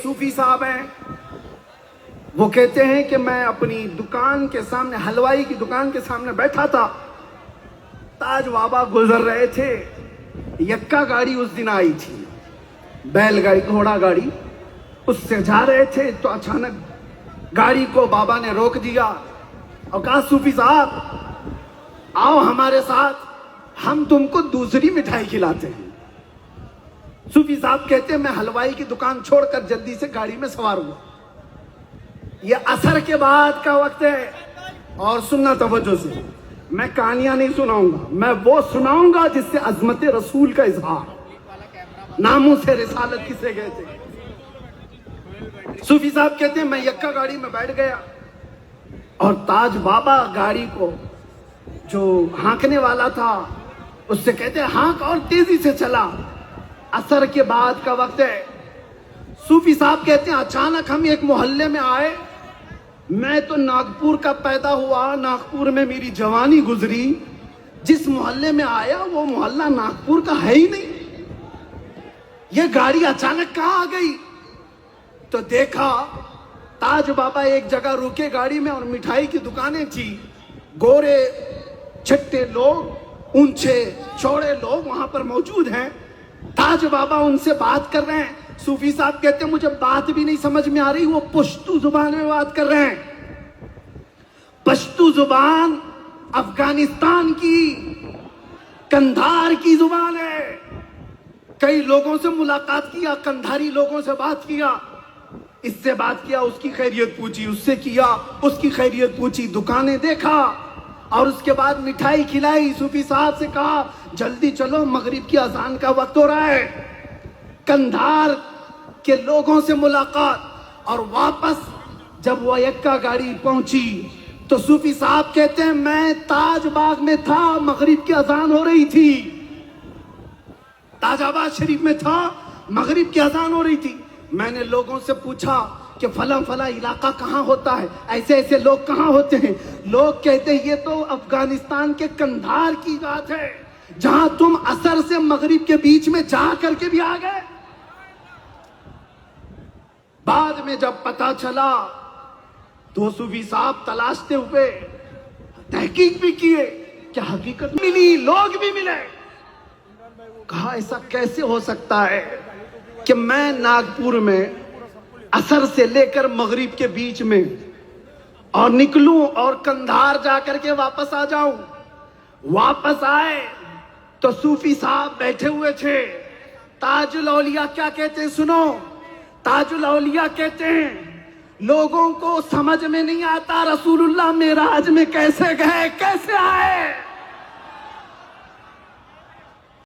صوفی صاحب ہیں، وہ کہتے ہیں کہ میں اپنی دکان کے سامنے، حلوائی کی دکان کے سامنے بیٹھا تھا، تاج بابا گزر رہے تھے، یکا گاڑی اس دن آئی تھی، بیل گاڑی، گھوڑا گاڑی، اس سے جا رہے تھے تو اچانک گاڑی کو بابا نے روک دیا اور کہا صوفی صاحب آؤ ہمارے ساتھ، ہم تم کو دوسری مٹھائی کھلاتے ہیں۔ صوفی صاحب کہتے ہیں میں حلوائی کی دکان چھوڑ کر جلدی سے گاڑی میں سوار ہوا۔ یہ عصر کے بعد کا وقت ہے، اور سننا توجہ سے، میں کہانیاں نہیں سناؤں گا، میں وہ سناؤں گا جس سے عظمت رسول کا اظہار، ناموس رسالت کسے کہتے ہیں۔ صوفی صاحب کہتے ہیں میں یکا گاڑی میں بیٹھ گیا اور تاج بابا گاڑی کو جو ہانکنے والا تھا اس سے کہتے ہیں ہانک اور تیزی سے چلا۔ عصر کے بعد کا وقت ہے، صوفی صاحب کہتے ہیں اچانک ہم ایک محلے میں آئے، میں تو ناگپور کا پیدا ہوا، ناگپور میں میری جوانی گزری، جس محلے میں آیا وہ محلہ ناگپور کا ہے ہی نہیں، یہ گاڑی اچانک کہاں آ گئی؟ تو دیکھا تاج بابا ایک جگہ رکے گاڑی میں اور مٹھائی کی دکانیں تھی، گورے چھٹے لوگ، اونچے چوڑے لوگ وہاں پر موجود ہیں، تاج بابا ان سے بات کر رہے ہیں۔ صوفی صاحب کہتے ہیں مجھے بات بھی نہیں سمجھ میں آ رہی، وہ پشتو زبان میں بات کر رہے ہیں۔ پشتو زبان افغانستان کی کندھار کی زبان ہے۔ کئی لوگوں سے ملاقات کیا، کندھاری لوگوں سے بات کیا، اس سے بات کیا، اس کی خیریت پوچھی، اس سے کیا، اس کی خیریت پوچھی، دکانیں دیکھا اور اس کے بعد مٹھائی کھلائی۔ صوفی صاحب سے کہا جلدی چلو مغرب کی اذان کا وقت ہو رہا ہے۔ کندھار کے لوگوں سے ملاقات، اور واپس جب وہ یکا گاڑی پہنچی تو صوفی صاحب کہتے ہیں میں تاج باغ میں تھا، مغرب کی اذان ہو رہی تھی، تاج آباد شریف میں تھا، مغرب کی اذان ہو رہی تھی۔ میں نے لوگوں سے پوچھا کہ فلاں فلاں علاقہ کہاں ہوتا ہے، ایسے ایسے لوگ کہاں ہوتے ہیں؟ لوگ کہتے ہیں یہ تو افغانستان کے کندھار کی بات ہے، جہاں تم عصر سے مغرب کے بیچ میں جا کر کے بھی آ گئے۔ بعد میں جب پتا چلا تو صوفی صاحب تلاشتے ہوئے تحقیق بھی کیے کہ حقیقت ملی، لوگ بھی ملے۔ کہا ایسا کیسے ہو سکتا ہے کہ میں ناگپور میں عصر سے لے کر مغرب کے بیچ میں اور نکلوں اور کندھار جا کر کے واپس آ جاؤں؟ واپس آئے تو صوفی صاحب بیٹھے ہوئے تھے۔ تاج الاولیاء کیا کہتے ہیں سنو، تاج الاولیاء کہتے ہیں لوگوں کو سمجھ میں نہیں آتا رسول اللہ معراج میں کیسے گئے، کیسے آئے۔